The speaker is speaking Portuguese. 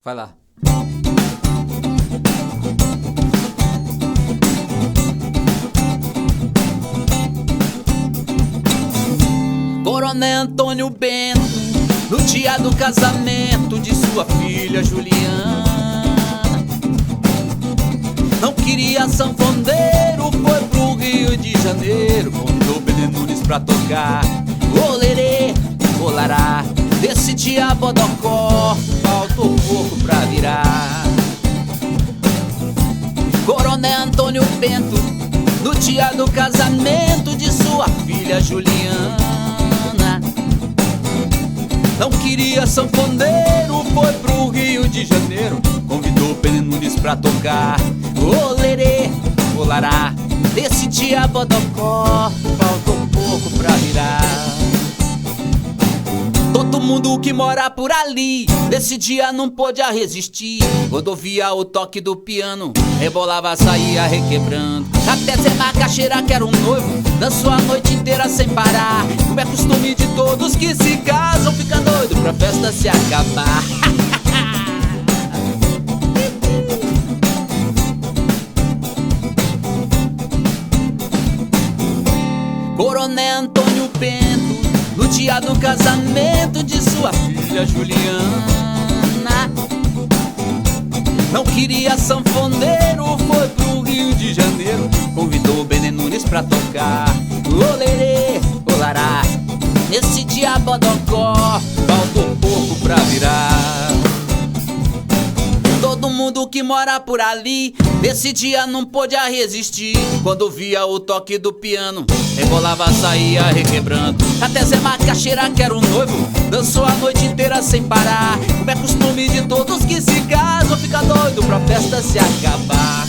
Vai lá. Coronel Antônio Bento, no dia do casamento de sua filha Juliana, não queria sanfoneiro, foi pro Rio de Janeiro, convidou Benê Nunes pra tocar. Olerê, olará, desse dia Bodocó, faltou pouco pra virar. Coronel Antônio Bento, no dia do casamento de sua filha Juliana, não queria sanfoneiro, foi pro Rio de Janeiro, convidou Benê Nunes pra tocar. Olerê, olará, desse dia Bodocó, faltou pouco pra virar. Todo mundo que mora por ali, nesse dia não pôde resistir. Quando ouvia o toque do piano, rebolava, saía requebrando. Até Zé Macaxeira, que era um noivo, dançou a noite inteira sem parar. Como é costume de todos que se casam, fica doido pra festa se acabar. Coronel Antônio Bento, no dia do casamento de sua filha Juliana, não queria sanfoneiro, foi pro Rio de Janeiro, convidou Benê Nunes pra tocar. Olerê, olará, nesse dia Bodocó, faltou pouco pra virar. Todo mundo que mora por ali, nesse dia não pôde resistir. Quando via o toque do piano, rebolava, saía requebrando. Até Zé Macaxeira, que era um noivo, dançou a noite inteira sem parar. Como é costume de todos que se casam, fica doido pra festa se acabar.